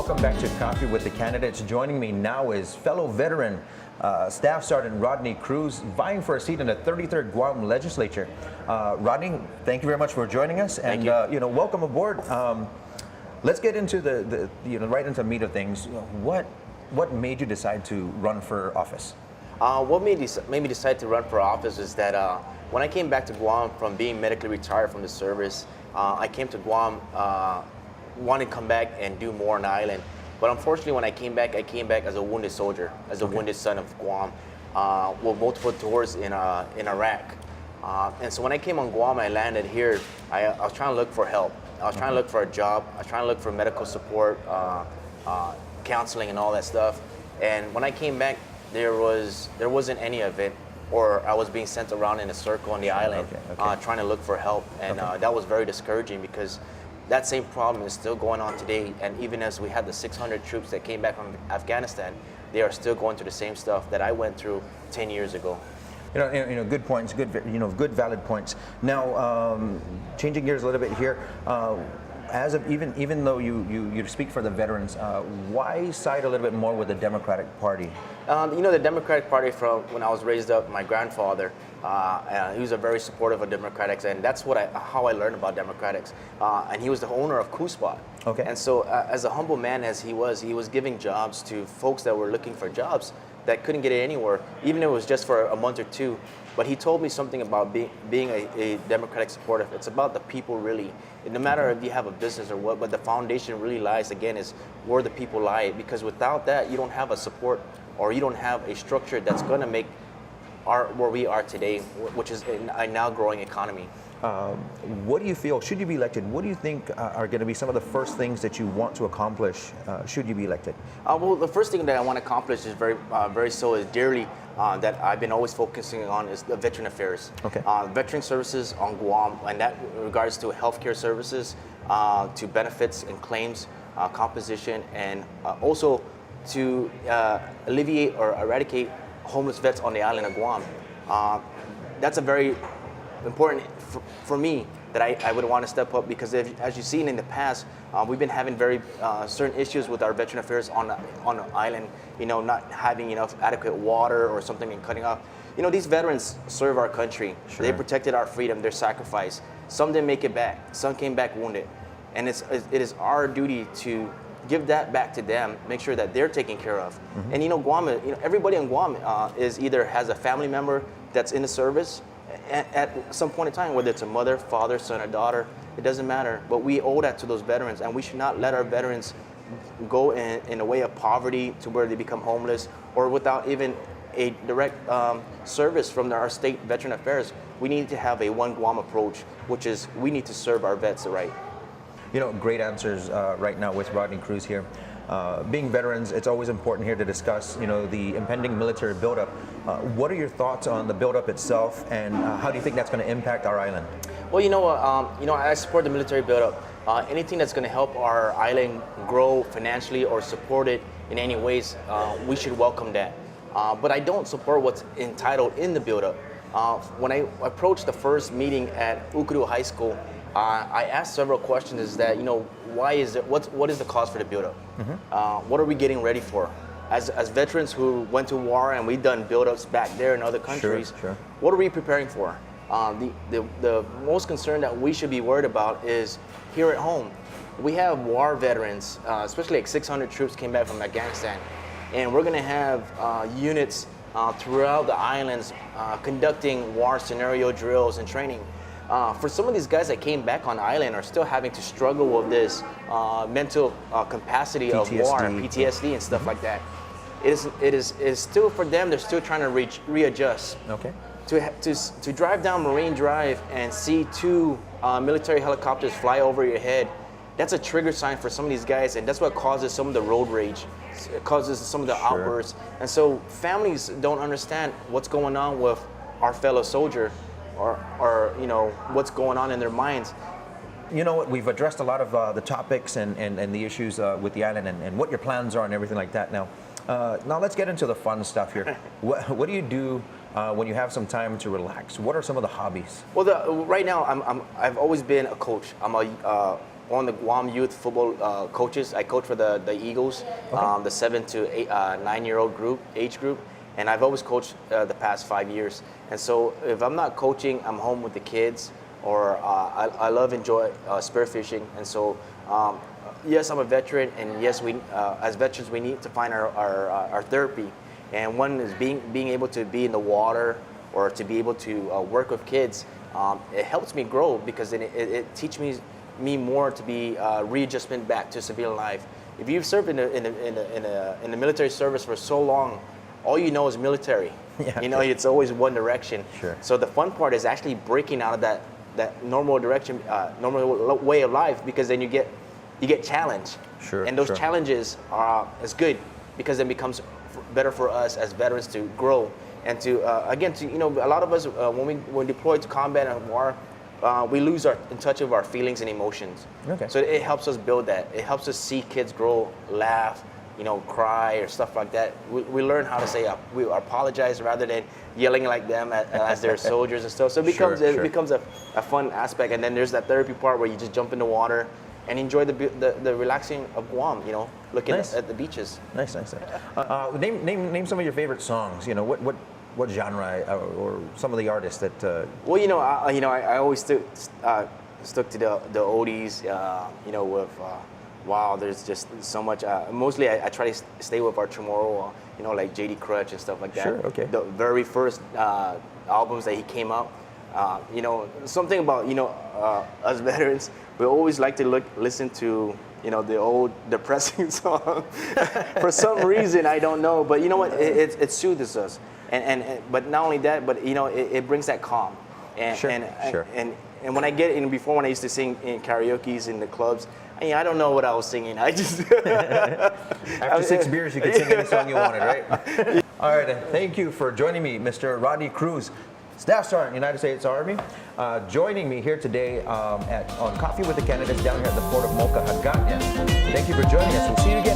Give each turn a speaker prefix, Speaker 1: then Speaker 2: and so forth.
Speaker 1: Welcome back to Coffee with the Candidates. Joining me now is fellow veteran Staff Sergeant Rodney Cruz, vying for a seat in the 33rd Guam Legislature. Rodney, thank you very much for joining us, and welcome aboard. Let's get into the right into the meat of things. What made you decide to run for office?
Speaker 2: What made me decide to run for office is that when I came back to Guam from being medically retired from the service, I came to Guam wanting to come back and do more on the island. But unfortunately, when I came back as a wounded soldier, as a wounded son of Guam, with multiple tours in Iraq. And so when I came on Guam, I landed here, I was trying to look for help. I was trying to look for a job. I was trying to look for medical support, counseling and all that stuff. And when I came back, there wasn't any of it, or I was being sent around in a circle on the island, trying to look for help. And that was very discouraging, because that same problem is still going on today. And even as we had the 600 troops that came back from Afghanistan, they are still going through the same stuff that I went through 10 years ago.
Speaker 1: Good points, good valid points. Now, changing gears a little bit here, as of even though you speak for the veterans, why side a little bit more with the Democratic Party?
Speaker 2: The Democratic Party, from when I was raised up, my grandfather, he was a very supportive of Democrats, and that's how I learned about Democrats. And he was the owner of Kuspot. Okay. And so, as a humble man as he was giving jobs to folks that were looking for jobs that couldn't get it anywhere, even if it was just for a month or two. But he told me something about being a Democratic supporter. It's about the people, really. No matter if you have a business or what, but the foundation really lies, again, is where the people lie. Because without that, you don't have a support, or you don't have a structure that's going to make where we are today, which is a now growing economy.
Speaker 1: What do you feel, should you be elected, what do you think are going to be some of the first things that you want to accomplish should you be elected?
Speaker 2: Well, the first thing that I want to accomplish is very dearly that I've been always focusing on is the veteran affairs. Okay. Veteran services on Guam, and that in regards to healthcare services, to benefits and claims, composition, and also to alleviate or eradicate homeless vets on the island of Guam. That's a very important for me that I would want to step up, because as you've seen in the past, we've been having very certain issues with our veteran affairs on the island, not having enough adequate water or something and cutting off. These veterans serve our country. Sure. They protected our freedom, their sacrifice. Some didn't make it back. Some came back wounded. And it is our duty to give that back to them, make sure that they're taken care of. Mm-hmm. And Guam, everybody in Guam is either has a family member that's in the service at some point in time, whether it's a mother, father, son, or daughter, it doesn't matter. But we owe that to those veterans, and we should not let our veterans go in a way of poverty to where they become homeless, or without even a direct service from our state veteran affairs. We need to have a one Guam approach, which is we need to serve our vets right.
Speaker 1: Great answers right now with Rodney Cruz here. Being veterans, it's always important here to discuss, the impending military buildup. What are your thoughts on the buildup itself, and how do you think that's going to impact our island?
Speaker 2: Well, I support the military buildup. Anything that's going to help our island grow financially or support it in any ways, we should welcome that. But I don't support what's entitled in the buildup. When I approached the first meeting at Ukuru High School, I asked several questions. Is that why is it? What is the cause for the buildup? Mm-hmm. What are we getting ready for? As veterans who went to war and we've done buildups back there in other countries, sure. What are we preparing for? The most concern that we should be worried about is here at home. We have war veterans, especially like 600 troops came back from Afghanistan, and we're going to have units throughout the islands conducting war scenario drills and training. For some of these guys that came back on the island are still having to struggle with this mental capacity PTSD. Of war, PTSD and stuff like that. It is still for them. They're still trying to readjust. Okay. To drive down Marine Drive and see two military helicopters fly over your head, that's a trigger sign for some of these guys, and that's what causes some of the road rage. It causes some of the outbursts. And so families don't understand what's going on with our fellow soldier, or what's going on in their minds.
Speaker 1: We've addressed a lot of the topics and the issues with the island and what your plans are and everything like that. Now let's get into the fun stuff here. What do you do when you have some time to relax? What are some of the hobbies?
Speaker 2: Well, right now I've always been a coach. I'm a one of the Guam youth football coaches. I coach for the Eagles, the 7 to 9-year-old age group, and I've always coached the past 5 years. And so if I'm not coaching, I'm home with the kids, or I enjoy spearfishing. And so yes, I'm a veteran, and yes, we as veterans we need to find our therapy. And one is being able to be in the water, or to be able to work with kids. It helps me grow, because it teaches me more to be readjustment back to civilian life. If you've served in the military service for so long, all you know is military.
Speaker 1: Yeah.
Speaker 2: You know, it's always one direction.
Speaker 1: Sure.
Speaker 2: So the fun part is actually breaking out of that normal direction, normal way of life, because then you get challenged.
Speaker 1: Sure.
Speaker 2: And those
Speaker 1: sure.
Speaker 2: challenges is good, because it becomes better for us as veterans to grow. And to again, a lot of us when we deploy to combat and war, we lose in touch of our feelings and emotions.
Speaker 1: Okay.
Speaker 2: So it helps us build that. It helps us see kids grow, laugh, cry or stuff like that. We learn how to say we apologize rather than yelling like them as their soldiers and stuff. So it becomes a fun aspect. And then there's that therapy part where you just jump in the water and enjoy the relaxing of Guam. Looking at the beaches.
Speaker 1: Nice. Name some of your favorite songs. What genre or some of the artists that?
Speaker 2: Well, I always stuck to the oldies. With wow, there's just so much. Mostly, I try to stay with our tomorrow. Like J.D. Crutch and stuff like that.
Speaker 1: Sure. Okay.
Speaker 2: The very first albums that he came out. Something about us veterans. We always like to listen to the old depressing song. For some reason, I don't know, but you know what? It soothes us. But not only that, but it brings that calm. And
Speaker 1: Sure.
Speaker 2: and when I get in, before, when I used to sing in karaoke's in the clubs, I don't know what I was singing. I just
Speaker 1: After 6 beers, you could sing any song you wanted, right? All right. Thank you for joining me, Mr. Rodney Cruz, Staff Sergeant, United States Army, joining me here today on Coffee with the Candidates down here at the Port of Mocha, Hagåtña. Thank you for joining us. We'll see you again